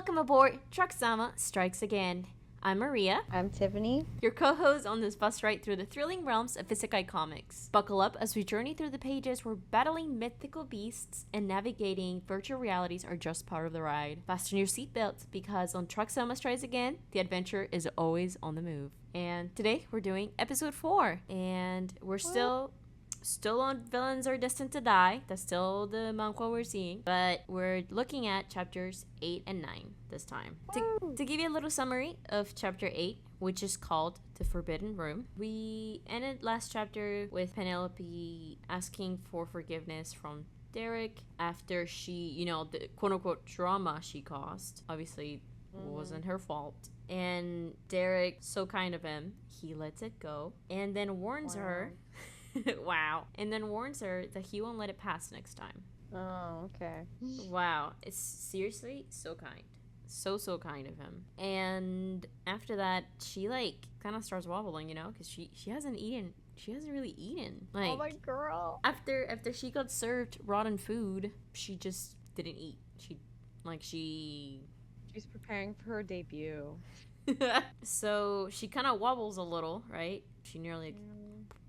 Welcome aboard Trucksama Strikes Again. I'm Maria. I'm Tiffany. Your co-host on this bus ride through the thrilling realms of isekai comics. Buckle up as we journey through the pages where battling mythical beasts and navigating virtual realities are just part of the ride. Fasten your seatbelts because on Trucksama Strikes Again, the adventure is always on the move. And today we're doing episode 4, and we're still on Villains Are Destined to Die. That's still the manhwa we're seeing, but we're looking at chapters 8 and 9 this time. To give you a little summary of chapter 8, which is called The Forbidden Room, we ended last chapter with Penelope asking for forgiveness from Derek after she, the quote-unquote drama she caused. Obviously, wasn't her fault. And Derek, so kind of him, he lets it go and then warns her wow. And then warns her that he won't let it pass next time. Oh, okay. Wow. It's seriously so kind. So kind of him. And after that, she, kind of starts wobbling, because she hasn't eaten. She hasn't really eaten. Oh, my girl. After she got served rotten food, she just didn't eat. She's preparing for her debut. So she kind of wobbles a little, right? She nearly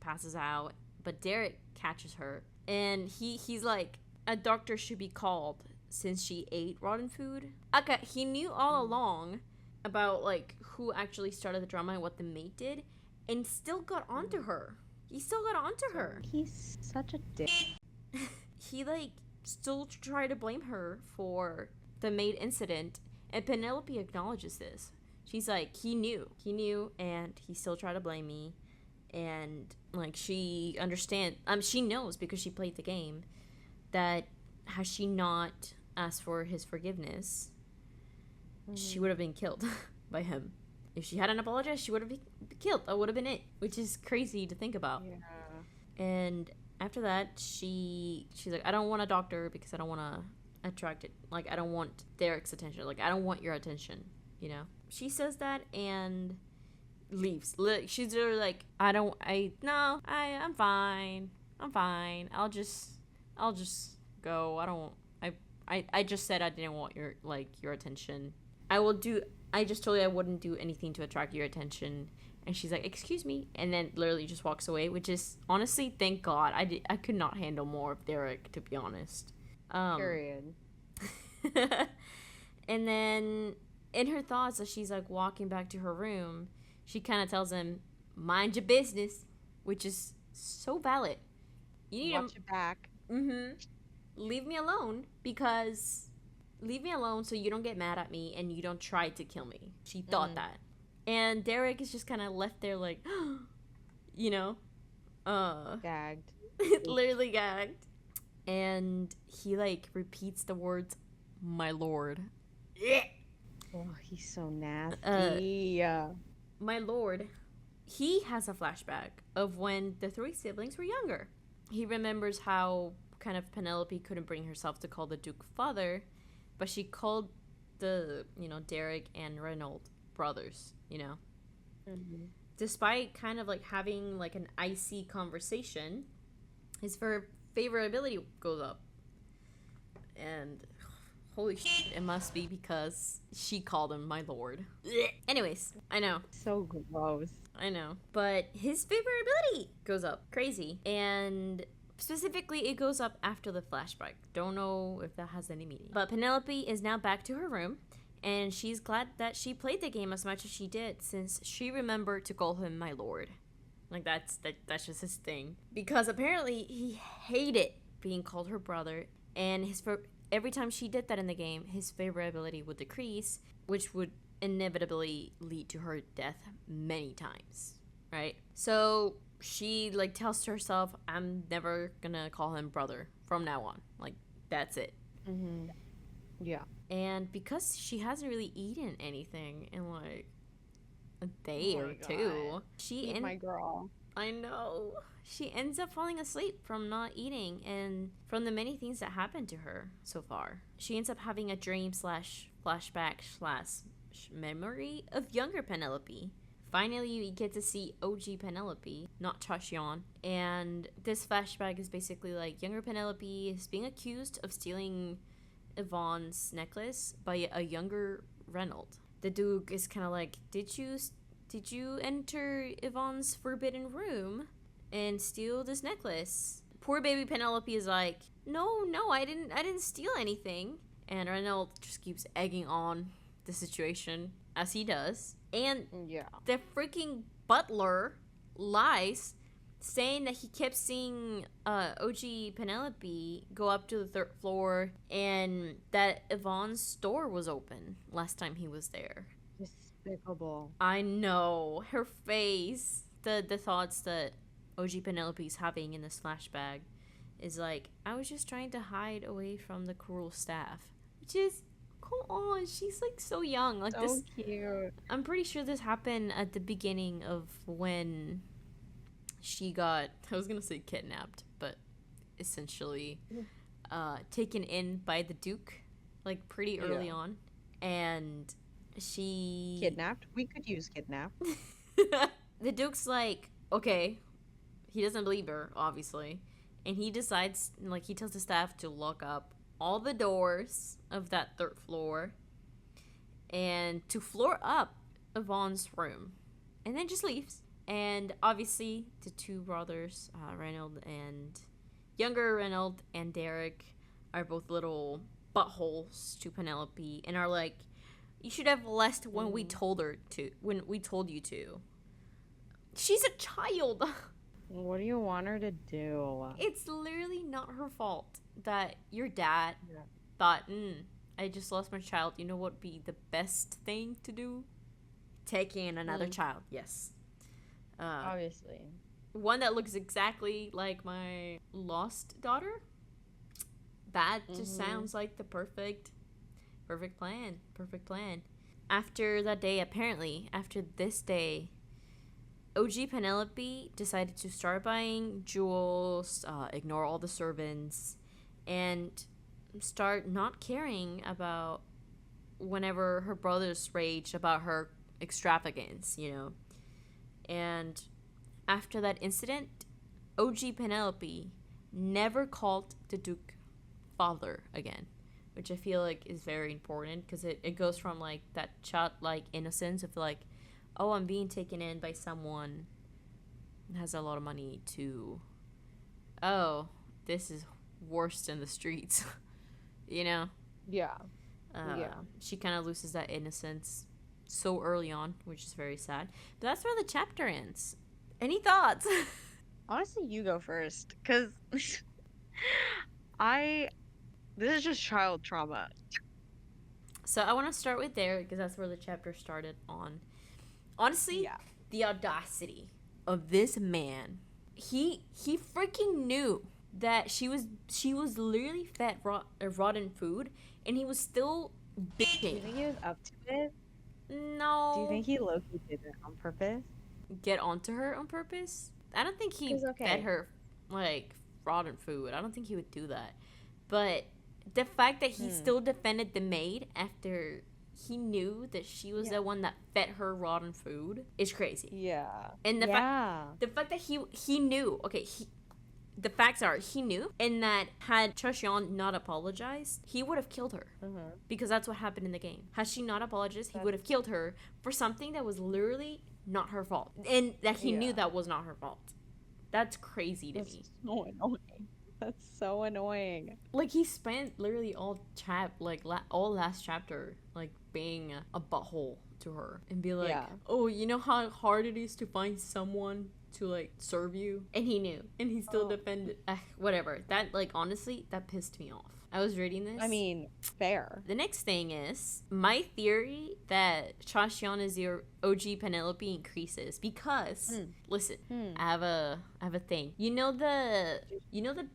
passes out, but Derek catches her, and he's like, a doctor should be called since she ate rotten food. Okay, he knew all along about who actually started the drama and what the mate did, and still got onto her. He still got onto her. He's such a dick. He still tried to blame her for the maid incident, and Penelope acknowledges this. She's like, he knew, and he still tried to blame me. And she understands, she knows because she played the game, that had she not asked for his forgiveness, she would have been killed by him. If she hadn't apologized, she would have been killed. That would have been it, which is crazy to think about. Yeah. And after that, she's like, I don't want a doctor because I don't want to attract it. I don't want Derek's attention. I don't want your attention. She says that and leaves. She's like, I'm fine. I'll just go. I just said I didn't want your attention. I just told you I wouldn't do anything to attract your attention. And she's like, excuse me, and then literally just walks away, which is honestly, thank God. I could not handle more of Derek, to be honest. Period. And then in her thoughts, as she's walking back to her room, she kind of tells him, mind your business, which is so valid. You need Watch your back. Leave me alone so you don't get mad at me and you don't try to kill me. She thought that. And Derek is just kind of left there Gagged. literally gagged. And he repeats the words, my lord. Oh, he's so nasty. My lord. He has a flashback of when the 3 siblings were younger. He remembers how kind of Penelope couldn't bring herself to call the Duke father, but she called the, Derek and Reynolds brothers, Despite kind of having an icy conversation, his favorability goes up. And holy shit, it must be because she called him my lord. Anyways, I know. So gross. I know. But his favorability goes up. Crazy. And specifically, it goes up after the flashback. Don't know if that has any meaning. But Penelope is now back to her room, and she's glad that she played the game as much as she did, since she remembered to call him my lord. That's just his thing. Because apparently, he hated being called her brother, and every time she did that in the game, his favorability would decrease, which would inevitably lead to her death many times, right? So she tells to herself, I'm never gonna call him brother from now on. That's it. Yeah. And because she hasn't really eaten anything in a day or two, my girl. I know. She ends up falling asleep from not eating and from the many things that happened to her so far. She ends up having a dream / flashback / memory of younger Penelope. Finally, we get to see OG Penelope, not Chashion. And this flashback is basically younger Penelope is being accused of stealing Yvonne's necklace by a younger Reynolds. The Duke is kind of like, did you enter Yvonne's forbidden room and steal this necklace? Poor baby Penelope is like, no, I didn't steal anything. And Reynolds just keeps egging on the situation, as he does. And the freaking butler lies, saying that he kept seeing OG Penelope go up to the third floor and that Yvonne's store was open last time he was there. Despicable. I know. Her face. The thoughts that OG Penelope's having in this flashback is like, I was just trying to hide away from the cruel staff. Which is, come on, she's like so young. Like, so this, cute. I'm pretty sure this happened at the beginning of when she got, I was gonna say kidnapped, but essentially taken in by the Duke, like pretty early on. And she... Kidnapped? We could use kidnapped. The Duke's like, okay, he doesn't believe her, obviously. And he decides, like, he tells the staff to lock up all the doors of that third floor and to floor up Yvonne's room. And then just leaves. And obviously, the two brothers, younger Reynolds and Derek, are both little buttholes to Penelope and are like, you should have left when we told you to. She's a child. What do you want her to do? It's literally not her fault that your dad thought, I just lost my child. You know what would be the best thing to do? Take in another child. Yes. Obviously. One that looks exactly like my lost daughter. That just sounds like the perfect plan. Perfect plan. After that day, apparently, after this day, OG Penelope decided to start buying jewels, ignore all the servants, and start not caring about whenever her brothers raged about her extravagance, you know. And after that incident, OG Penelope never called the Duke father again, which I feel like is very important because it goes from like that childlike innocence of like, oh, I'm being taken in by someone that has a lot of money to, oh, this is worse than the streets, you know? Yeah. She kind of loses that innocence so early on, which is very sad. But that's where the chapter ends. Any thoughts? Honestly, you go first, because this is just child trauma. So I want to start with Derek because that's where the chapter started on. Honestly, the audacity of this man. He freaking knew that she was literally fed rotten food, and he was still bitching. Do you think he was up to it? No. Do you think he low-key did it on purpose? Get onto her on purpose? I don't think he fed her like rotten food. I don't think he would do that. But the fact that he still defended the maid after he knew that she was the one that fed her rotten food is crazy. Yeah. And the fact that he knew, the facts are he knew, and that had Chasyon not apologized, he would have killed her. Because that's what happened in the game. Had she not apologized, he would have killed her for something that was literally not her fault. And that he knew that was not her fault. That's crazy to me. So annoying. That's so annoying. Like, he spent literally all last chapter, like, being a butthole to her. And be like, oh, you know how hard it is to find someone to, like, serve you? And he knew. And he still defended. Whatever. That, like, honestly, that pissed me off. I was reading this. I mean, fair. The next thing is, my theory that Chasyon is your OG Penelope increases because, listen, I have a thing. You know the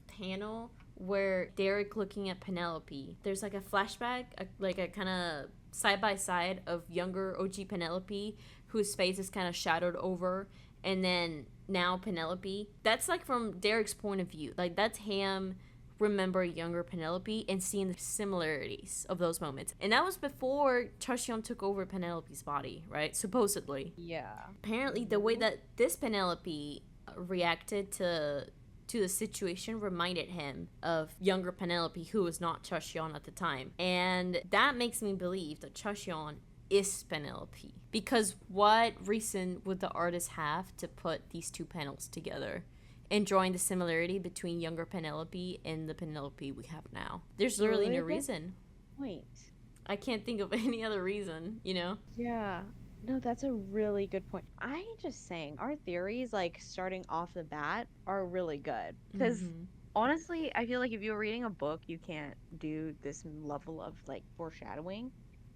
panel where Derek looking at Penelope, there's like a flashback, like a kind of side by side of younger OG Penelope whose face is kind of shadowed over, and then now Penelope. That's like from Derek's point of view. Like, that's him remember younger Penelope and seeing the similarities of those moments. And that was before Chasyon took over Penelope's body, right? Supposedly. Yeah. Apparently, the way that this Penelope reacted to to the situation reminded him of younger Penelope, who was not Chashyon at the time. And that makes me believe that Chashyon is Penelope. Because what reason would the artist have to put these two panels together and drawing the similarity between younger Penelope and the Penelope we have now? There's literally no reason. Point. I can't think of any other reason, you know? Yeah. No, that's a really good point. I'm just saying, our theories, like starting off the bat, are really good. Because honestly, I feel like if you're reading a book, you can't do this level of like foreshadowing.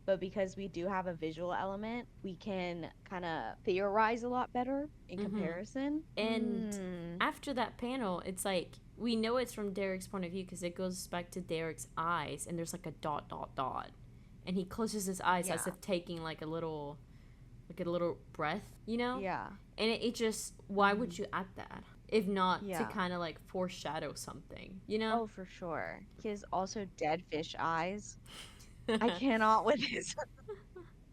But because we do have a visual element, we can kind of theorize a lot better in comparison. And after that panel, it's like, we know it's from Derek's point of view because it goes back to Derek's eyes, and there's like a dot, dot, dot. And he closes his eyes as if taking like a little breath, you know? Yeah. And it just, why would you add that? If not to kind of like foreshadow something, you know? Oh, for sure. He has also dead fish eyes. I cannot with his.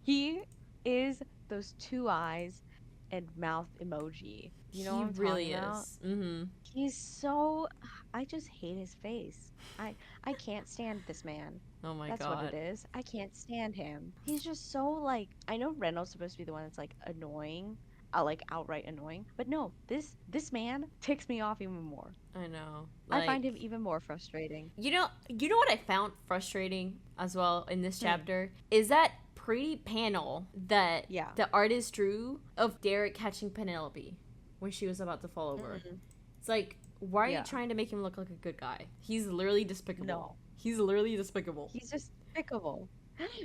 He is those two eyes and mouth emoji. You know what I'm really talking about? is. Mm-hmm. He's so. I just hate his face. I can't stand this man. Oh my That's god. what it is. I can't stand him. He's just so like. I know Reynolds supposed to be the one that's like annoying, like outright annoying, but no, this man ticks me off even more. I know. I find him even more frustrating. You know what I found frustrating as well in this chapter is that pretty panel that the artist drew of Derek catching Penelope when she was about to fall over. It's like, why are you trying to make him look like a good guy? He's literally despicable. No. He's literally despicable. He's just despicable.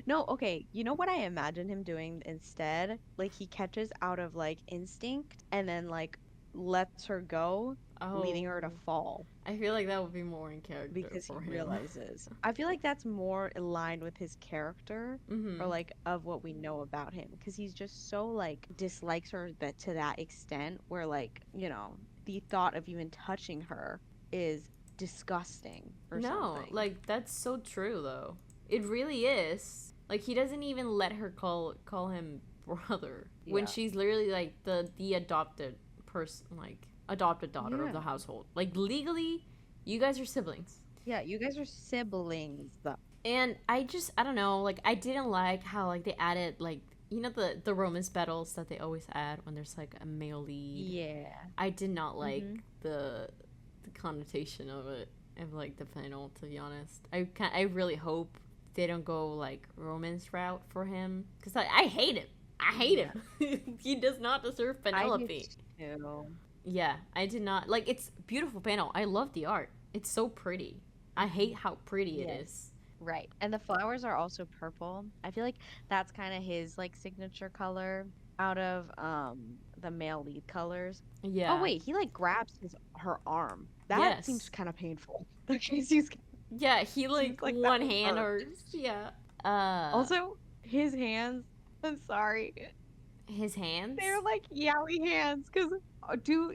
No, okay. You know what I imagine him doing instead? Like, he catches out of, like, instinct and then, like, lets her go, leading her to fall. I feel like that would be more in character because for he him. realizes. I feel like that's more aligned with his character or, like, of what we know about him. Because he's just so, like, dislikes her to that extent where, like, you know, the thought of even touching her is disgusting or something. No, like, that's so true, though. It really is. Like, he doesn't even let her call him brother when she's literally like the adopted person, like adopted daughter of the household. Like, legally, you guys are siblings. Yeah, you guys are siblings though. And I don't know, like, I didn't like how like they added, like, you know, the romance battles that they always add when there's like a male lead. Yeah. I did not like the connotation of it, of like the panel, to be honest. I really hope they don't go like romance route for him, because I hate him. I hate him. He does not deserve Penelope. I do too. Yeah, I did not like. It's a beautiful panel. I love the art. It's so pretty. I hate how pretty it is. Right. And the flowers are also purple. I feel like that's kind of his like signature color out of the male lead colors. Yeah. Oh wait, he like grabs her arm. That seems kind of painful. Yeah, he like one hand or Also, his hands. I'm sorry. His hands? They're like yaoi hands. Because do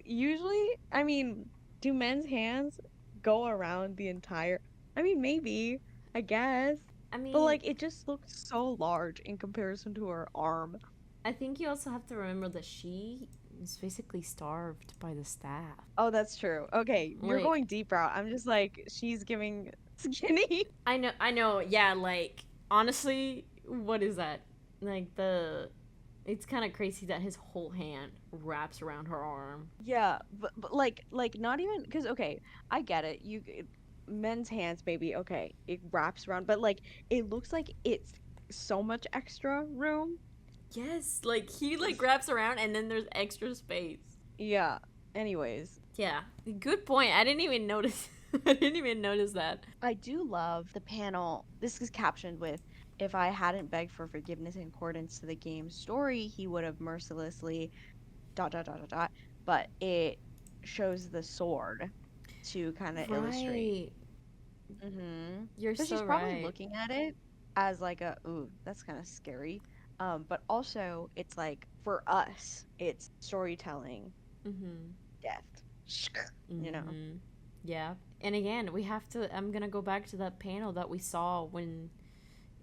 men's hands go around the entire? I mean, maybe. I guess. I mean, but like it just looks so large in comparison to her arm. I think you also have to remember that she is basically starved by the staff. Oh, that's true. Okay, you're going deep route. I'm just like, she's giving skinny. I know. Yeah, like, honestly, what is that? Like, it's kind of crazy that his whole hand wraps around her arm. Yeah, but like not even, because okay, I get it. Men's hands, maybe, okay, it wraps around, but like it looks like it's so much extra room. Yes, like he like wraps around and then there's extra space. Yeah. Anyways. Yeah. Good point. I didn't even notice. I didn't even notice that. I do love the panel. This is captioned with, "If I hadn't begged for forgiveness in accordance to the game's story, he would have mercilessly ... But it shows the sword to kind of illustrate. You're so she's right. probably looking at it as like ooh, that's kind of scary. But also it's like, for us, it's storytelling. Death. You know. Yeah. And again, I'm gonna go back to that panel that we saw when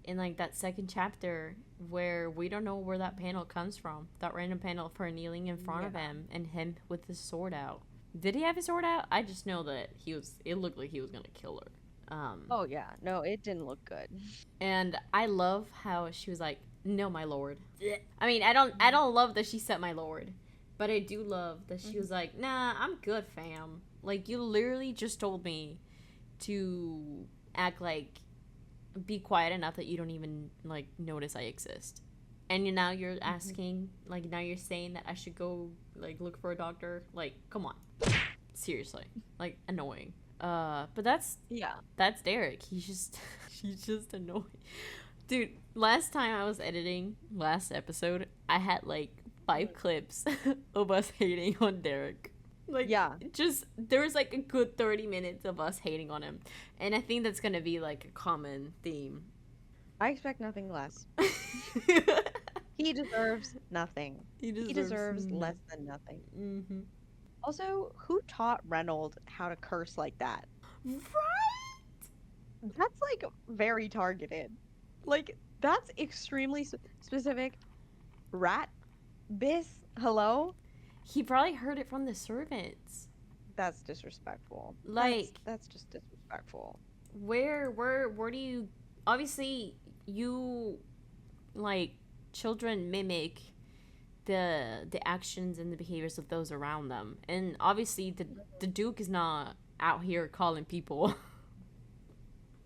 in like that second chapter, where we don't know where that panel comes from. That random panel of her kneeling in front of him and him with his sword out. Did he have his sword out? I just know that it looked like he was gonna kill her. Oh yeah, no, it didn't look good. And I love how she was like, "No, my lord." I mean, I don't love that she said "my lord," but I do love that she was like, "Nah, I'm good, fam. Like, you literally just told me to act like, be quiet enough that you don't even like notice I exist." And now you're asking, like, now you're saying that I should go like look for a doctor. Like, come on, seriously, like, annoying. But that's Derek. He's just annoying. Dude, last time I was editing last episode, I had like 5 clips of us hating on Derek. Like, Yeah. just there was like a good 30 minutes of us hating on him. And I think that's gonna be like a common theme. I expect nothing less. He deserves nothing. He deserves less than nothing. Mm-hmm. Also, who taught Reynolds how to curse like that? Right? That's like very targeted. Like, that's extremely specific. Rat? Bis? Hello? He probably heard it from the servants. That's disrespectful. Like, that's just disrespectful. Where do you, obviously you, like, children mimic the actions and the behaviors of those around them, and obviously the Duke is not out here calling people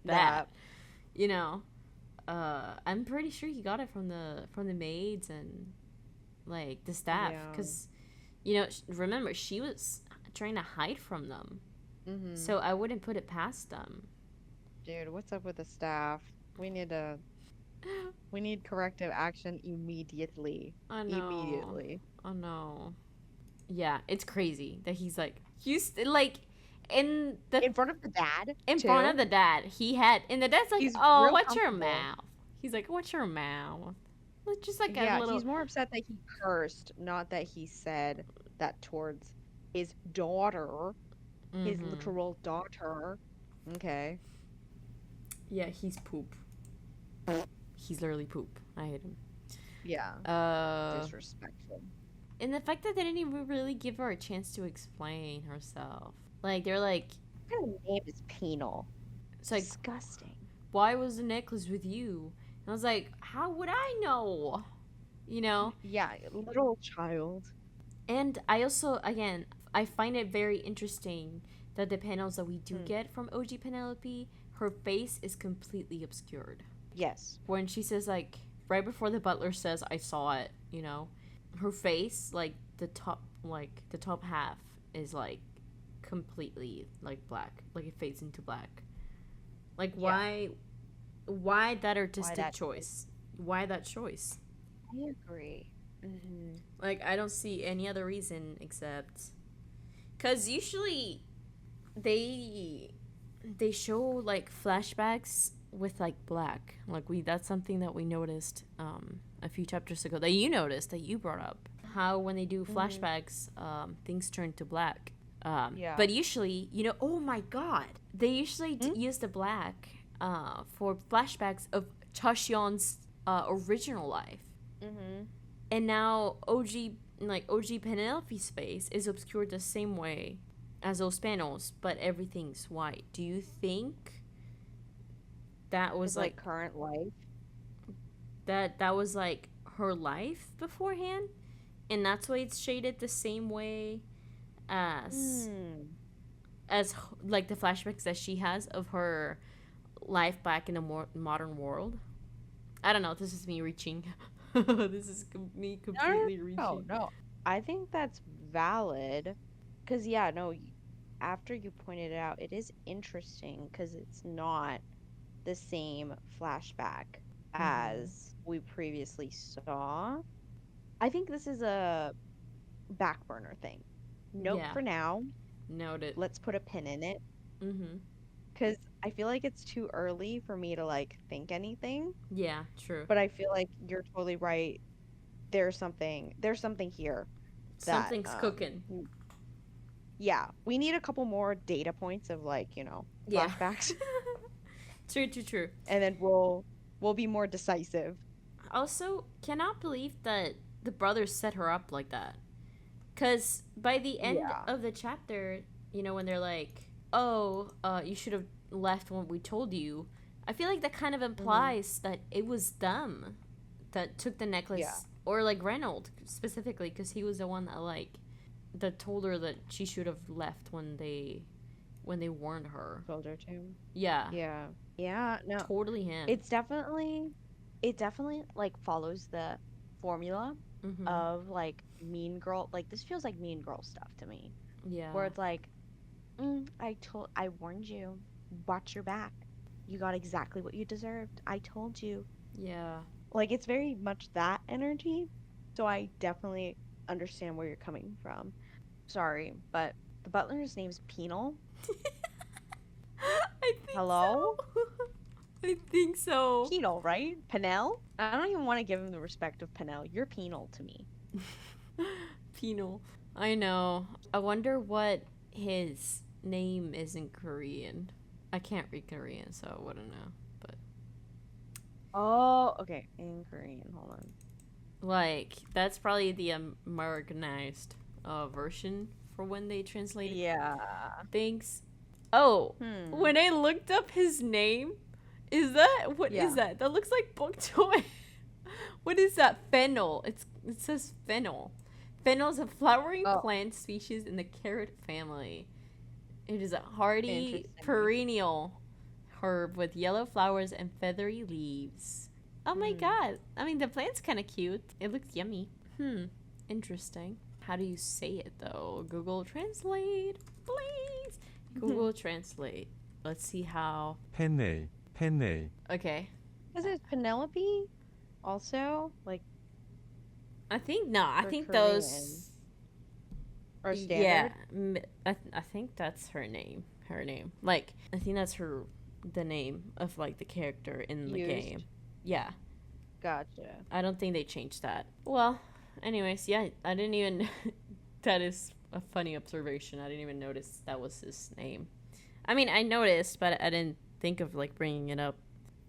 that, you know. I'm pretty sure he got it from the maids and like the staff, because remember, she was trying to hide from them. So I wouldn't put it past them. Dude, what's up with the staff? We need corrective action immediately. I know. Immediately. Oh no. Yeah, it's crazy that he's like in front of the dad. In front of the dad, and the dad's like, he's "Oh, what's your mouth?" He's like, "What's your mouth?" It's just like a little. He's more upset that he cursed, not that he said that towards his daughter, his literal daughter. Okay. Yeah, he's poop. He's literally poop. I hate him. Yeah. Disrespectful. And the fact that they didn't even really give her a chance to explain herself. Like, they're like, what kind of name is Pennel? It's like, disgusting. Why was the necklace with you? And I was like, how would I know? You know? Yeah, little child. And I also, again, I find it very interesting that the panels that we do get from OG Penelope, her face is completely obscured. Yes. When she says, like, right before the butler says, I saw it, you know, her face, like, the top half is, like, completely, like, black. Like, it fades into black. Like, why that artistic choice? Why that choice? I agree. Like, I don't see any other reason except... Because usually they show, like, flashbacks with, like, black. Like, that's something that we noticed a few chapters ago, that you noticed, that you brought up. How when they do flashbacks, things turn to black. But usually, oh my god, they usually use the black for flashbacks of Chaseon's original life. And now OG Penelope's face is obscured the same way as those panels, but everything's white. Do you think that was like current life? That was like her life beforehand, and that's why it's shaded the same way as like the flashbacks that she has of her life back in a more modern world. I don't know. This is me reaching. This is me completely reaching. No. I think that's valid. Because, after you pointed it out, it is interesting because it's not the same flashback as we previously saw. I think this is a back burner thing. Note for now. Noted. Let's put a pin in it. Because I feel like it's too early for me to, like, think anything. Yeah, true. But I feel like you're totally right. There's something here. Something's cooking. Yeah. We need a couple more data points of, like, flashbacks. True. And then we'll be more decisive. Also, cannot believe that the brothers set her up like that. Because by the end Yeah. of the chapter, you know, when they're like, oh, you should have left when we told you, I feel like that kind of implies that it was them that took the necklace. Yeah. Or, like, Reynold, specifically, because he was the one that, like, that told her that she should have left when they warned her. Told her to. Yeah. Yeah, no. Totally him. It definitely like follows the formula of like Mean Girl. Like this feels like Mean Girl stuff to me. Yeah. Where it's like, I warned you. Watch your back. You got exactly what you deserved. I told you. Yeah. Like it's very much that energy. So I definitely understand where you're coming from. Sorry, but the butler's name's Pennel. I think Hello? so. I think so. Penal, right? Pennel? I don't even want to give him the respect of Pennel. You're penal to me. Penal. I know. I wonder what his name is in Korean. I can't read Korean, so I wouldn't know. But Oh, okay. In Korean, hold on. like, that's probably the Americanized version for when they translated things. Oh, when I looked up his name, is that what is that? That looks like bok choy. What is that? Fennel. It says fennel. Fennel is a flowering plant species in the carrot family. It is a hardy perennial herb with yellow flowers and feathery leaves. Oh my god. I mean, the plant's kind of cute. It looks yummy. Interesting. How do you say it though? Google Translate, please. Google Translate. Let's see how. Pennel. Okay. Is it Penelope? Also, like. I think no. I think Korean. Those. Or standard. Yeah, I think that's her name. Her name. Like, I think that's the name of like the character in the game. Yeah. Gotcha. I don't think they changed that. Well, anyways, yeah, I didn't even. That is a funny observation. I didn't even notice that was his name. I mean, I noticed, but I didn't think of like bringing it up.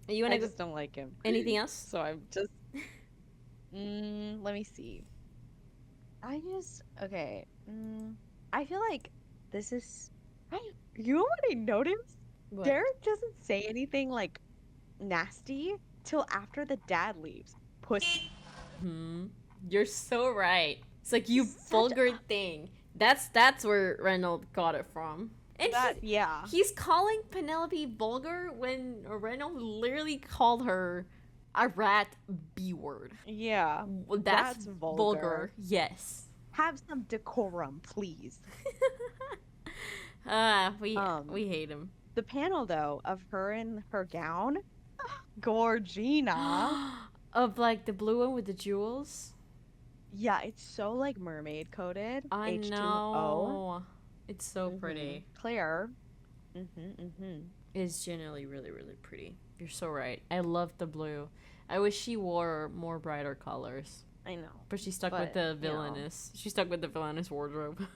You want to? I just don't like him. Anything else? So I'm just. Let me see. Okay. I feel like this is. You know what I noticed? What? Derek doesn't say anything like nasty till after the dad leaves. Pussy. You're so right. It's like, you vulgar thing. That's where Reynolds got it from. And he's calling Penelope vulgar when Reynolds literally called her a rat B-word. Yeah. That's vulgar. Yes. Have some decorum, please. We hate him. The panel though of her in her gown, Gorgina. Of like the blue one with the jewels. Yeah, it's so like mermaid coated. I H2O. know. It's so pretty. Claire. It's generally really, really pretty. You're so right. I love the blue. I wish she wore more brighter colors. I know. But she stuck with the villainous. She stuck with the villainous wardrobe.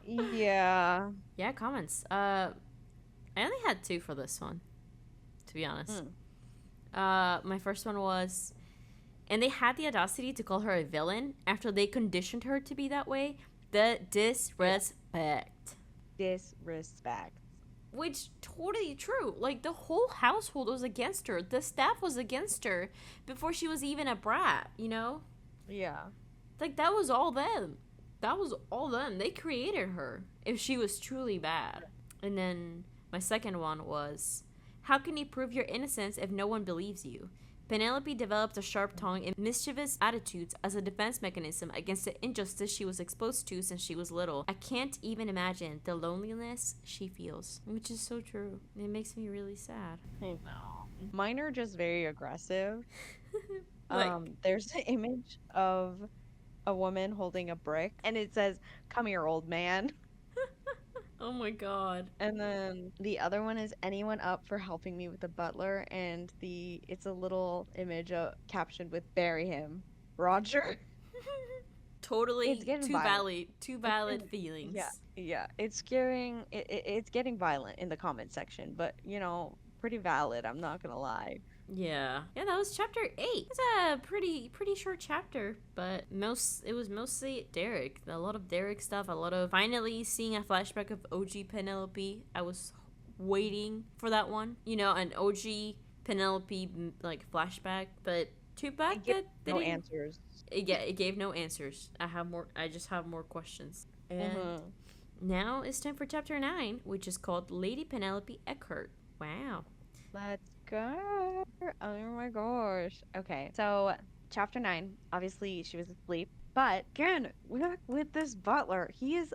Yeah. Yeah, comments. I only had 2 for this one, to be honest. My first one was, and they had the audacity to call her a villain after they conditioned her to be that way. The disrespect. Disrespect. Which, totally true. Like, the whole household was against her. The staff was against her before she was even a brat, you know? Yeah. Like, that was all them. That was all them. They created her if she was truly bad. And then my second one was, how can you prove your innocence if no one believes you? Penelope developed a sharp tongue and mischievous attitudes as a defense mechanism against the injustice she was exposed to since she was little. I can't even imagine the loneliness she feels, which is so true. It makes me really sad. I know. Mine are just very aggressive. Like, there's an image of a woman holding a brick, and it says, "Come here, old man." oh my god. And then the other one is, anyone up for helping me with the butler, and it's a little image captioned with, "Bury him, Roger." Totally. It's getting too valid feelings. Yeah. It's getting violent in the comment section, but you know, pretty valid. I'm not gonna lie. Yeah. Yeah, that was chapter 8. It's a pretty short chapter, but it was mostly Derek. A lot of Derek stuff, a lot of finally seeing a flashback of OG Penelope. I was waiting for that one. You know, an OG Penelope like flashback, but too bad It gives that they no didn't. answers. It gave no answers. I just have more questions. And now it's time for chapter 9, which is called Lady Penelope Eckhart. Wow. Let's go. Oh my gosh. Okay, so chapter 9, obviously she was asleep. But again, we're not with this butler. He's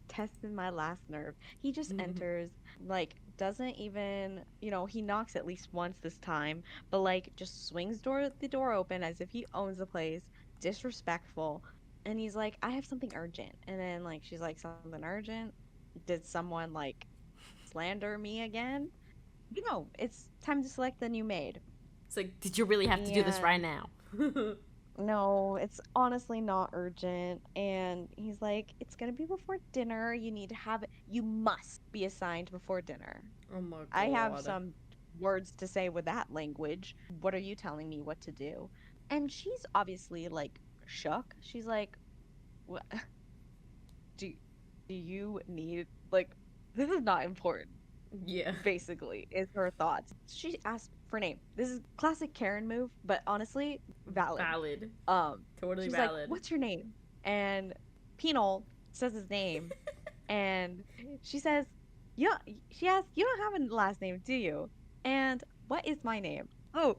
testing my last nerve. He just enters, like, doesn't even, he knocks at least once this time, but like just swings the door open as if he owns the place, disrespectful. And he's like, I have something urgent. And then like she's like, something urgent? Did someone like slander me again? It's time to select the new maid. It's like, did you really have to do this right And now? no, it's honestly not urgent. And he's like, it's gonna be before dinner. You must be assigned before dinner. Oh my I have god. some words to say with that language. What are you telling me what to do? And she's obviously like shook. She's like, what? do, do you need, like, this is not important, Yeah. basically, is her thoughts. She asked for name. This is classic Karen move, but honestly, valid. Valid. Totally She's like, valid. what's your name? And Penal says his name, and she says, yeah, she asks, you don't have a last name, do you? And what is my name? Oh,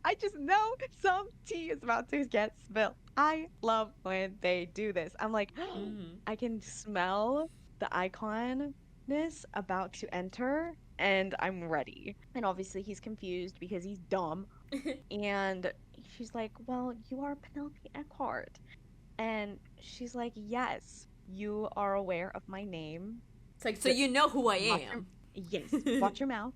I just know some tea is about to get spilled. I love when they do this. I'm like, I can smell the iconness about to enter, and I'm ready. And obviously he's confused because he's dumb. And she's like, well, you are Penelope Eckhart. And she's like, yes, you are aware of my name. It's like, so you know who I Watch am. Yes, watch your mouth.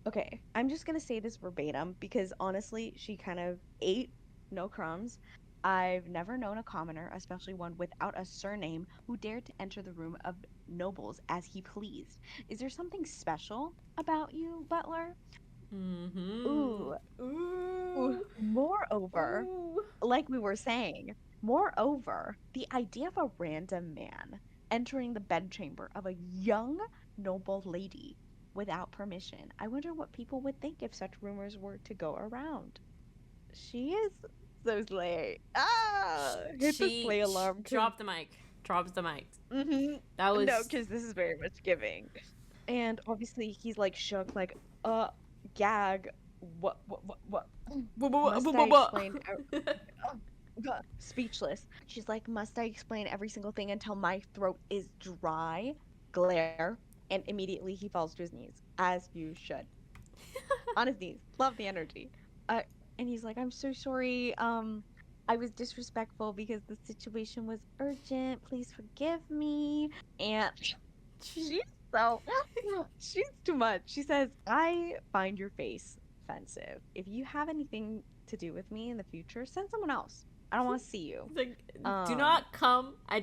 Okay, I'm just gonna say this verbatim because honestly, she kind of ate no crumbs. I've never known a commoner, especially one without a surname, who dared to enter the room of nobles as he pleased. Is there something special about you, Butler? Mm-hmm. Ooh, Ooh. moreover, Ooh. like we were saying, moreover, the idea of a random man entering the bedchamber of a young noble lady without permission. I wonder what people would think if such rumors were to go around. She is so slay. Ah, hit the slay alarm. Dropped the mic. Drops the mic. That No, was. because this is very much giving. And obviously he's like shook, like, gag. What? Must I explain? Speechless. She's like, must I explain every single thing until my throat is dry? Glare. And immediately he falls to his knees, as you should. On his knees. Love the energy. And he's like, I'm so sorry. I was disrespectful because the situation was urgent. Please forgive me. And she's so, she's too much. She says, I find your face offensive. If you have anything to do with me in the future, send someone else. I don't want to see you. Like, do not come. I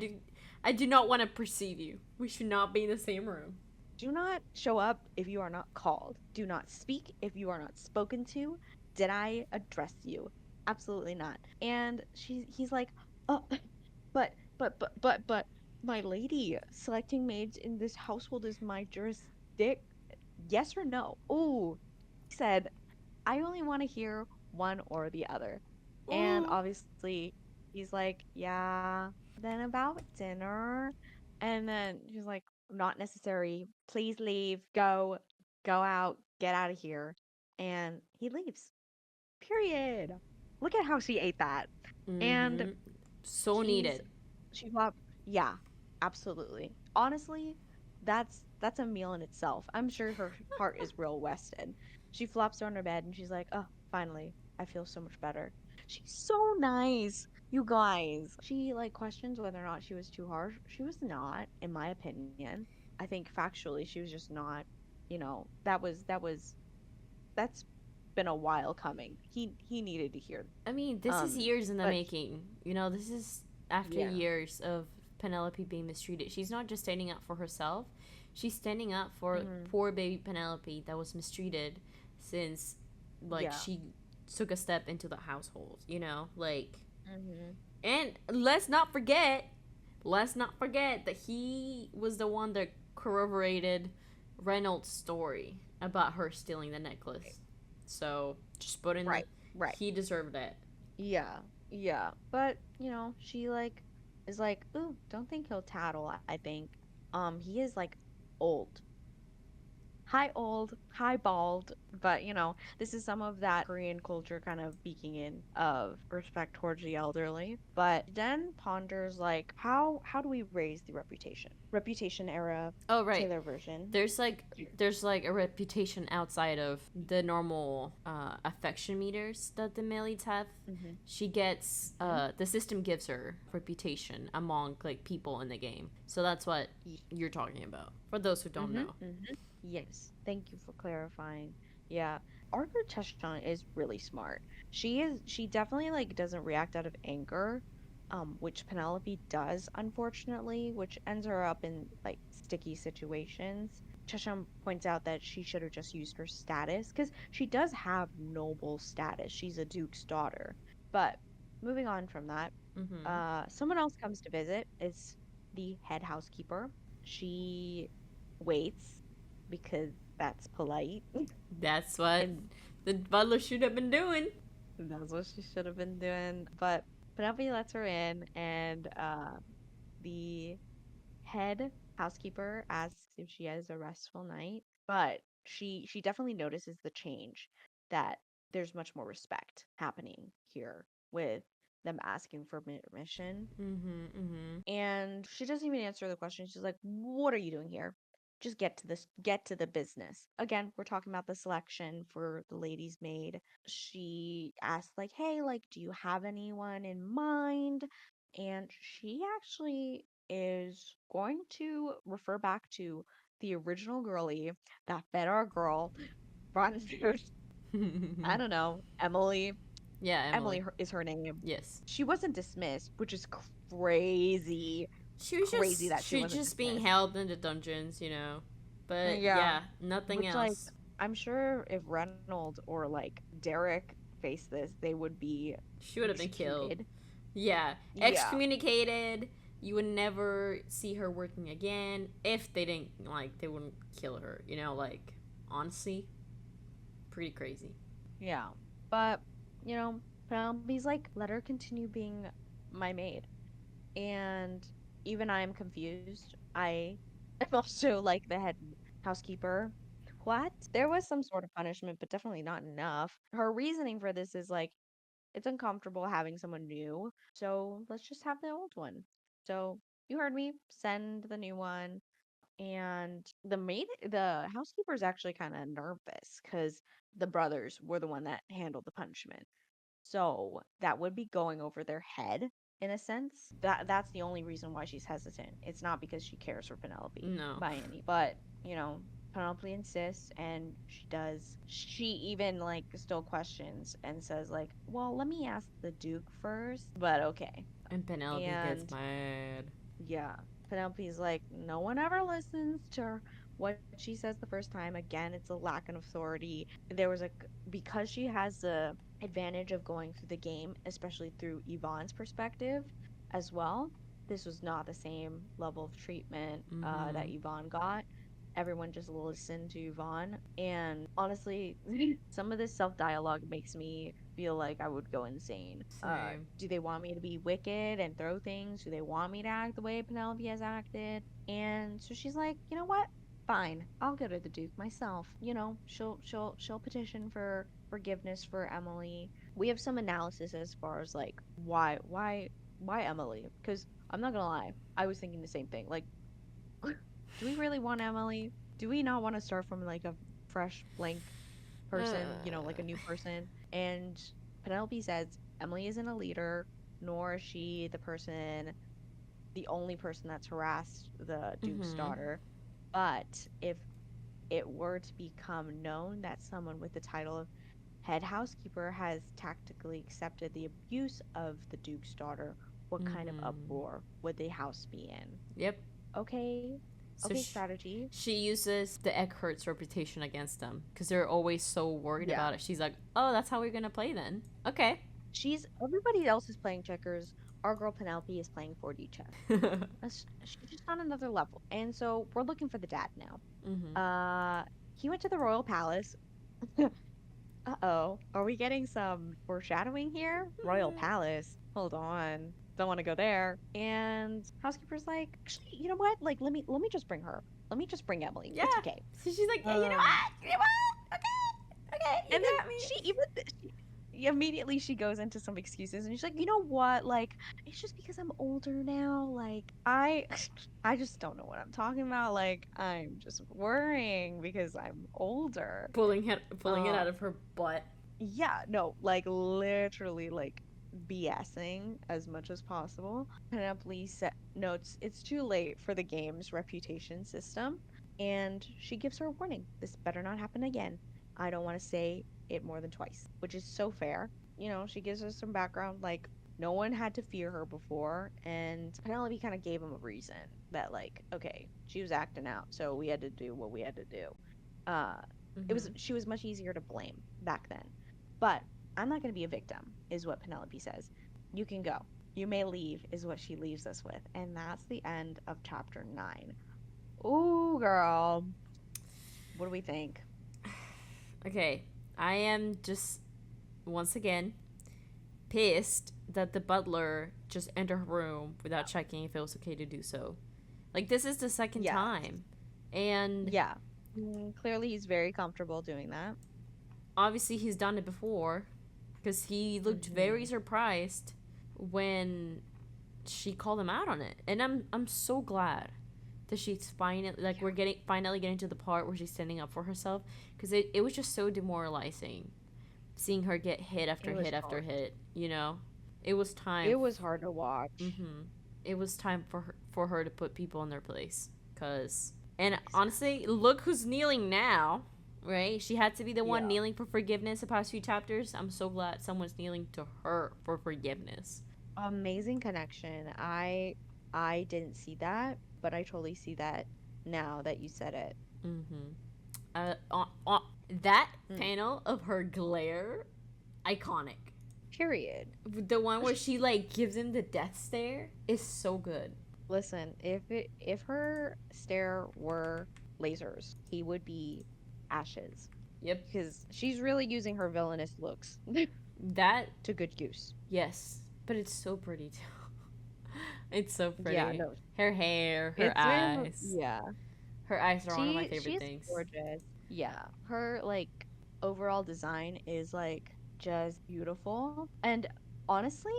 do not want to perceive you. We should not be in the same room. Do not show up if you are not called. Do not speak if you are not spoken to. Did I address you? Absolutely not. And he's like, oh, but, my lady, selecting maids in this household is my jurisdiction. Yes or no? Ooh, he said, I only want to hear one or the other. And Ooh. obviously, he's like, yeah, then about dinner. And then she's like, not necessary. Please leave. Go out. Get out of here. And he leaves. Period. Look at how she ate that. And Mm-hmm. So she's needed. she flopped. Yeah, absolutely. Honestly, that's a meal in itself. I'm sure her heart is real rested. She flops on her bed and she's like, "Oh, finally, I feel so much better." She's so nice, you guys. She like questions whether or not she was too harsh. She was not, in my opinion. I think factually she was just not. That's been a while coming. He needed to hear. I mean, this is years in the But making. You know, this is after yeah. years of Penelope being mistreated. She's not just standing up for herself, she's standing up for Mhm. poor baby Penelope that was mistreated since like Yeah. she took a step into the household, you know? Like, Mhm. and let's not forget that he was the one that corroborated Reynolds' story about her stealing the necklace. So just put in the Right. Right. he deserved it. Yeah. Yeah. But, she like is like, "Ooh, don't think he'll tattle, I think." He is like old. High old, high bald, but this is some of that Korean culture kind of speaking in of respect towards the elderly. But then ponders like how do we raise the reputation era Oh right. Taylor version. There's like there's like a reputation outside of the normal affection meters that the Melees have. Mm-hmm. She gets Mm-hmm. the system gives her reputation among like people in the game. So that's what you're talking about. For those who don't Mm-hmm. know. Mm-hmm. Yes, thank you for clarifying. Yeah, Arthur Cheshire is really smart. She definitely like doesn't react out of anger, which Penelope does, unfortunately, which ends her up in like sticky situations. Cheshire points out that she should have just used her status because she does have noble status. She's a duke's daughter. But moving on from that, Mm-hmm. someone else comes to visit. It's the head housekeeper. She waits because that's polite. That's what And the butler should have been doing. that's what she should have been doing. But Penelope lets her in, and the head housekeeper asks if she has a restful night. But she definitely notices the change, that there's much more respect happening here with them asking for permission. Mm-hmm. Mm-hmm. And she doesn't even answer the question. She's like, "What are you doing here? Just get to the business." Again, we're talking about the selection for the lady's maid. She asked like, "Hey, like, do you have anyone in mind?" And she actually is going to refer back to the original girlie that fed our girl, brought food. I don't know, Emily. Yeah, Emily Emily. is her name. Yes. She wasn't dismissed, which is crazy. Crazy that she She's wasn't just being dismissed. held in the dungeons, you know. But Yeah. yeah, nothing Which, like, else. I'm sure if Reynolds or, like, Derek faced this, they would be She would have been killed. executed. Yeah, Yeah. excommunicated. You would never see her working again if they didn't like they wouldn't kill her. You know, like honestly, pretty crazy. Yeah. But, Penelope's like, let her continue being my maid. And even I am confused. I am also like the head housekeeper. What? There was some sort of punishment, but definitely not enough. Her reasoning for this is like, it's uncomfortable having someone new, so let's just have the old one. So you heard me, send the new one. And the housekeeper is actually kind of nervous because the brothers were the one that handled the punishment. So that would be going over their head in a sense. That's the only reason why she's hesitant. It's not because she cares for Penelope No. by any, but Penelope insists and she does. She even like still questions and says like, "Well, let me ask the Duke first." But okay. And Penelope gets And mad. yeah, Penelope's like, no one ever listens to what she says the first time. Again, it's a lack of authority. There was because she has the advantage of going through the game, especially through Yvonne's perspective as well. This was not the same level of treatment Mm-hmm. that Yvonne got. Everyone just listened to Yvonne. And honestly, some of this self dialogue makes me feel like I would go insane. Same. Do they want me to be wicked and throw things? Do they want me to act the way Penelope has acted? And so she's like, you know what? Fine, I'll go to the Duke myself. She'll petition for forgiveness for Emily. We have some analysis as far as like why Emily? Because I'm not gonna lie, I was thinking the same thing. Like, do we really want Emily? Do we not want to start from like a fresh blank person, like a Uh, new person? And Penelope says Emily isn't a leader, nor is she the only person that's harassed the Duke's mm-hmm. daughter. But if it were to become known that someone with the title of head housekeeper has tactically accepted the abuse of the Duke's daughter, what kind of Mm-hmm. uproar would the house be in? Yep. Okay, So Okay, strategy. she uses the Eckhart's reputation against them because they're always so worried Yeah. about it. She's like, oh, that's how we're gonna play then. Okay. Everybody else is playing checkers. Our girl Penelope is playing 4D chess. She's just on another level. And so we're looking for the dad now. He went to the royal palace. Uh-oh. Are we getting some foreshadowing here? Royal Palace. Hold on. Don't want to go there. And housekeeper's like, actually, you know what? Like, let me just bring her. Let me just bring Emily. Yeah. It's okay. So she's like, yeah, you know what? You know what? Okay. Okay. You And got then me. immediately she goes into some excuses and she's like, you know what? Like, it's just because I'm older now. Like, I just don't know what I'm talking about. Like, I'm just worrying because I'm older. Pulling it out of her butt. Yeah, no, like literally like BSing as much as possible. Penelope notes it's too late for the game's reputation system, and she gives her a warning. This better not happen again. I don't want to say it more than twice, which is so fair. She gives us some background, like no one had to fear her before, and Penelope kind of gave him a reason that like, okay, she was acting out, so we had to do what we had to do. Uh, she was much easier to blame back then. But I'm not going to be a victim, is what Penelope says. You can go. You may leave, is what she leaves us with. And that's the end of chapter 9. Ooh, girl. What do we think? Okay. I am just, once again, pissed that the butler just entered her room without checking if it was okay to do so. Like, this is the second time. And yeah. Clearly he's very comfortable doing that. Obviously he's done it before because he looked very surprised when she called him out on it. And I'm so glad that she's finally, like, we're finally getting to the part where she's standing up for herself, because it was just so demoralizing seeing her get hit after hit after hit. It was time. It was hard to watch. It was time for her to put people in their place. And honestly, look who's kneeling now, right? She had to be the one kneeling for forgiveness the past few chapters. I'm so glad someone's kneeling to her for forgiveness. Amazing connection. I didn't see that, but I totally see that now that you said it. That panel of her glare, iconic. Period. The one where she like gives him the death stare is so good. Listen, if her stare were lasers, he would be ashes. Yep. Because she's really using her villainous looks. That to good use. Yes, but it's so pretty too. It's so pretty. Yeah, no. Her hair, her eyes. Yeah. Her eyes are one of my favorite things. She's gorgeous. Yeah. Her like overall design is like just beautiful. And honestly,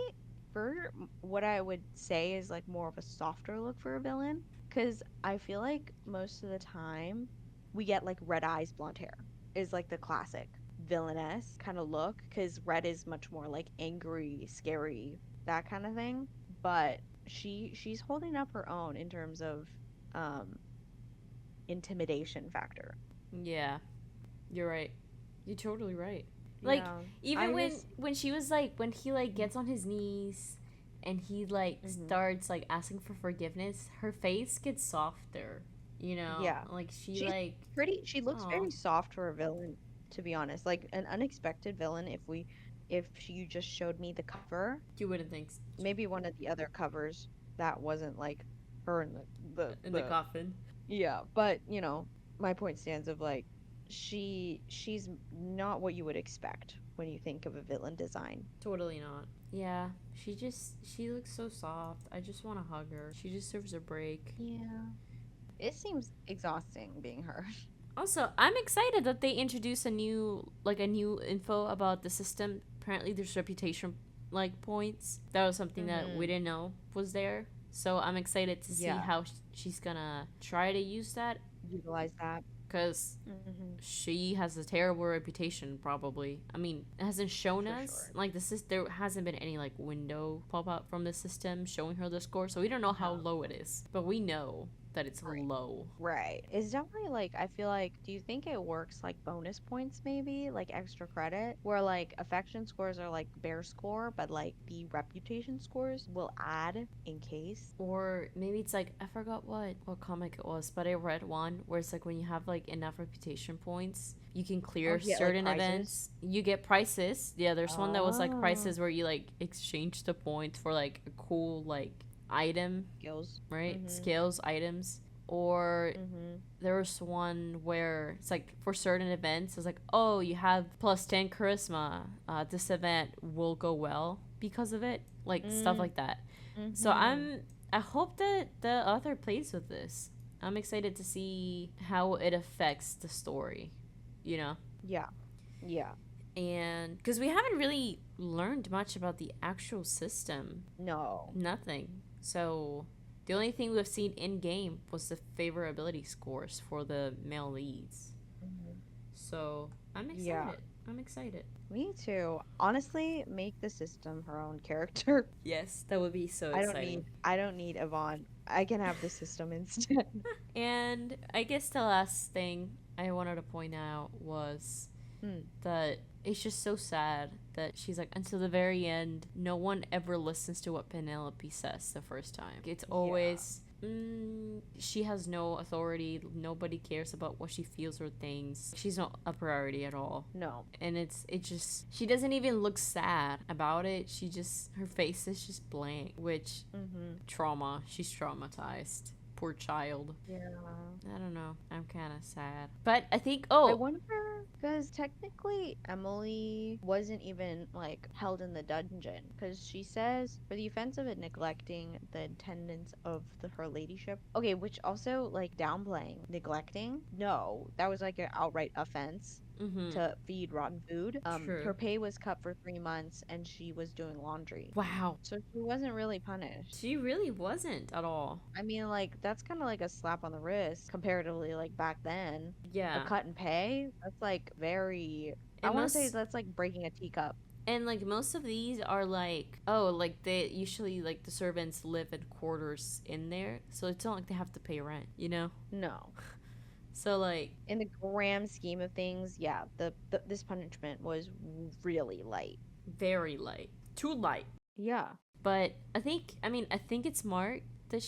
for what I would say is like more of a softer look for a villain, because I feel like most of the time we get like red eyes, blonde hair is like the classic villainess kind of look, because red is much more like angry, scary, that kind of thing. But she's holding up her own in terms of intimidation factor. Yeah, you're right. You're totally right. Like, even when she was like, when he like gets on his knees and he like starts like asking for forgiveness, her face gets softer, Yeah. Like she's she looks very soft for a villain, to be honest. Like an unexpected villain. If you just showed me the cover, you wouldn't think maybe one of the other covers that wasn't like her in the coffin. Yeah, but my point stands of like she's not what you would expect when you think of a villain design. Totally not. Yeah, she looks so soft. I just want to hug her. She deserves a break. Yeah. It seems exhausting being her. Also, I'm excited that they introduced a new info about the system. Apparently there's reputation points. That was something that we didn't know was there. So I'm excited to see how she's gonna try to utilize that. Because she has a terrible reputation, probably. I mean, it hasn't shown us. Sure. Like, there hasn't been any, window pop out from the system showing her the score. So we don't know how low it is. But we know that it's Right. low. Right. It's definitely like, I feel like, do you think it works like bonus points maybe? Like extra credit? Where like affection scores are like bare score, but like the reputation scores will add in case. Or maybe it's like, I forgot what comic it was, but I read one where it's like when you have like enough reputation points, you can Oh, clear you get like certain prizes. events. You get prices. Yeah, there's one that was like Oh, prices where you like exchange the points for like a cool like item, skills. right? Mhm. Skills, items. Or Mhm. there was one where it's like for certain events, it's like, oh, you have plus 10 charisma. This event will go well because of it. Like stuff Mm. like that. So Mhm. I hope that the author plays with this. I'm excited to see how it affects the story, you know? Yeah. Yeah. And because we haven't really learned much about the actual system, No. nothing. So the only thing we've seen in game was the favorability scores for the male leads. Mhm. So I'm Yeah. excited. I'm excited. Me too. Honestly, make the system her own character. Yes, that would be so I don't exciting. need I don't need Yvonne. I can have the system instead. And I guess the last thing I wanted to point out was Hmm. that it's just so sad that she's like, until the very end, no one ever listens to what Penelope says the first time. It's Yeah. always, she has no authority. Nobody cares about what she feels or thinks. She's not a priority at all. No. And it just, she doesn't even look sad about it. She just, her face is just blank, which Mhm. trauma. She's traumatized. Poor child. Yeah. I don't know. I'm kind of sad. But I think, I oh, wonder because technically Emily wasn't even like held in the dungeon because she says for the offense of it neglecting the attendance of her ladyship. Okay, which also like downplaying neglecting. No, that was like an outright offense mm-hmm. to feed rotten food. True. Her pay was cut for 3 months and she was doing laundry. Wow. So she wasn't really punished. She really wasn't at all. I mean, like, that's kind of like a slap on the wrist comparatively, like back then. A Yeah. cut and pay, that's like very, I And want to say most that's like breaking a teacup. and like most of these are like, oh, like they usually like the servants live in quarters in there, so it's not like they have to pay rent, you know? No. So like In the grand scheme of things, yeah, this punishment was really light. very light. Too light. Yeah. But I think it's smart that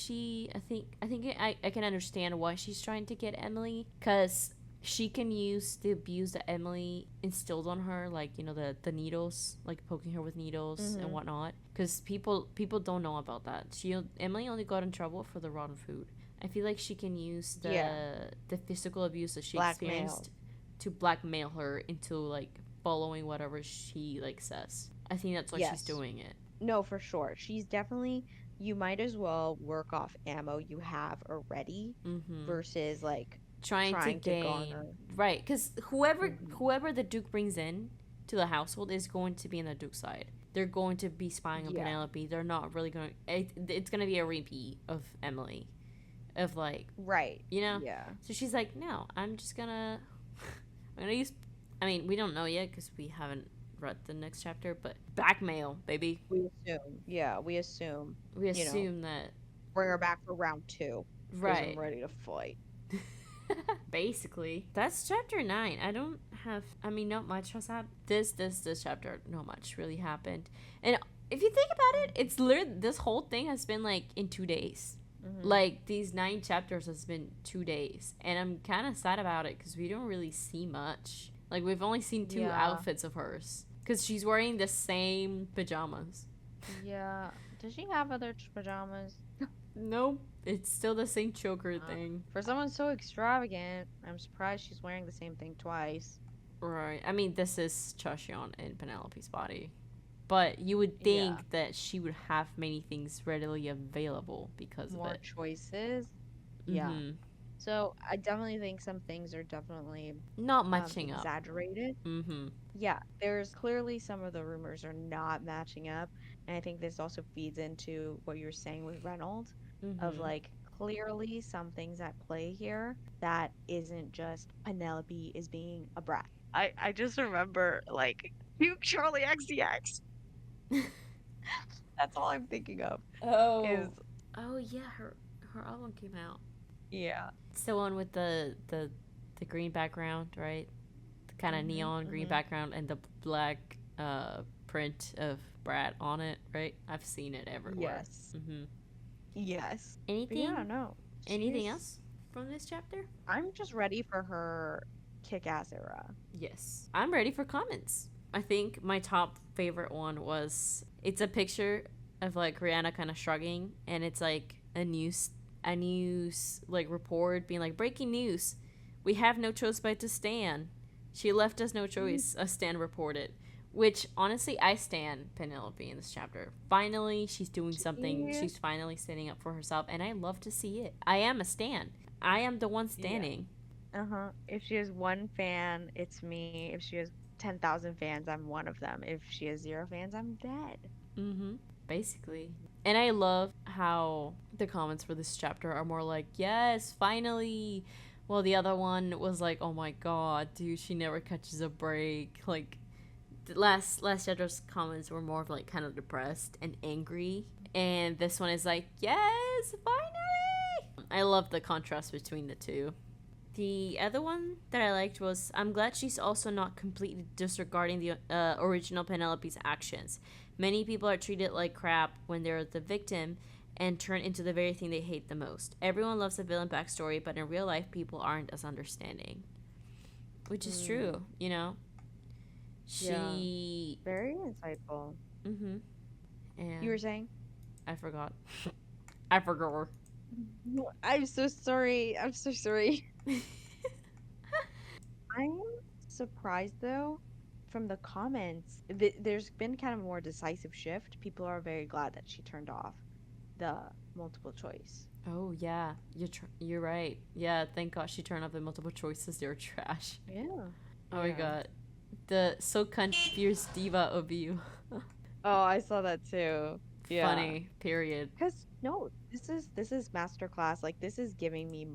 I can understand why she's trying to get Emily, cuz she can use the abuse that Emily instilled on her, like the needles, like poking her with needles and Mm-hmm. whatnot. Because people don't know about that. Emily only got in trouble for the rotten food. I feel like she can use Yeah. the physical abuse that she Blackmail. experienced to blackmail her into like following whatever she like says. I think that's why she's Yes. doing it. No, for sure. She's definitely, you might as well work off ammo you have already Mm-hmm. versus like Trying to trying to gain, garner. right? Because Mhm. whoever the Duke brings in to the household is going to be on the Duke's side. They're going to be spying on Yeah. Penelope. They're not really going. It's going to be a repeat of Emily, of like Right. you know. Yeah. So she's like, no, I'm just gonna, I'm gonna use. I mean, we don't know yet because we haven't read the next chapter, but blackmail, baby. We assume. Yeah, we assume. We You know, assume that, bring her back for round two because I'm right? ready to fight. Basically, that's chapter 9. I don't have. I mean, not much has happened. This chapter, not much really happened. And if you think about it, it's literally this whole thing has been like in 2 days. Mm-hmm. Like these 9 chapters has been 2 days, and I'm kind of sad about it because we don't really see much. Like we've only seen two Yeah. outfits of hers because she's wearing the same pajamas. Yeah. Does she have other pajamas? Nope, it's still the same choker thing. For someone so extravagant, I'm surprised she's wearing the same thing twice. Right. I mean, this is Chashion in Penelope's body. But you would Yeah. think that she would have many things readily available because of More it. choices. Yeah. Mm-hmm. So I definitely think some things are definitely Not matching up. exaggerated. Mm-hmm. Yeah, there's clearly some of the rumors are not matching up. And I think this also feeds into what you're saying with Reynolds of Mm-hmm. like clearly some things at play here that isn't just Penelope is being a brat. I just remember like you Charlie XCX. That's all I'm thinking of is Oh. Oh yeah, her album came out. Yeah. It's the one with the green background, right? The kind of neon green background and the black print of Brad on it, right? I've seen it everywhere. Yes. Mm-hmm. Yes. But yeah, Anything? no. Anything She's. else from this chapter? I'm just ready for her kick-ass era. Yes. I'm ready for comments. I think my top favorite one was it's a picture of like Rihanna kind of shrugging, and it's like a news like report being like, breaking news, we have no choice but to stand. She left us no choice, a Stan reported. Which honestly, I stand Penelope in this chapter. Finally, she's doing something. She, She's finally standing up for herself, and I love to see it. I am a stan. I am the one yeah. standing. Uh-huh. If she has one fan, it's me. If she has 10,000 fans, I'm one of them. If she has 0 fans, I'm dead. Mm-hmm. Basically. And I love how the comments for this chapter are more like, yes, finally. Well, the other one was like, oh my god, dude, she never catches a break. Like, the last chapter's comments were more of like kind of depressed and angry. And this one is like, yes, finally. I love the contrast between the two. The other one that I liked was, I'm glad she's also not completely disregarding the original Penelope's actions. Many people are treated like crap when they're the victim and turn into the very thing they hate the most. Everyone loves a villain backstory, but in real life, people aren't as understanding. Which is true, you know? She. Yeah. Very insightful. Mm-hmm. And You were saying? I forgot. I forgot. I'm so sorry. I'm so sorry. I'm surprised though from the comments. There's been kind of a more decisive shift. People are very glad that she turned off the multiple choice. Oh yeah, you're right. Yeah, thank God she turned off the multiple choices. They're trash. Yeah. Oh my Yeah. god, the so confused diva of you. Oh, I saw that too. Yeah. Funny. Period. Cause no, this is masterclass. Like this is giving me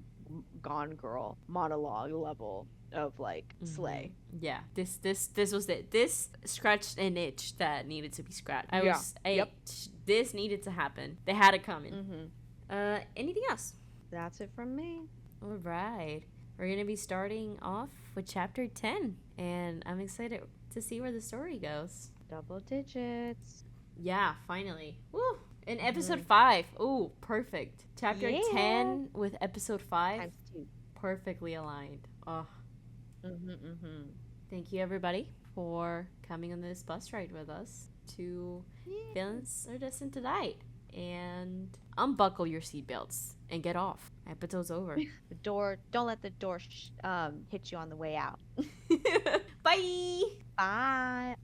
Gone Girl monologue level of like slay. Yeah. This was it. This scratched an itch that needed to be scratched. Yeah. Yep. This needed to happen. They had it coming. Mm-hmm. Anything else? That's it from me. All right. We're going to be starting off with chapter 10, and I'm excited to see where the story goes. Double digits. Yeah, finally. Woo! In episode 5. Ooh, perfect. Chapter Yeah. 10 with episode 5. Times 2. Perfectly aligned. Oh, Mm-hmm. thank you, everybody, for coming on this bus ride with us to Villains Are Destined to Die. And unbuckle your seatbelts and get off. Episode's over. The door. Don't let the door hit you on the way out. Bye! Bye.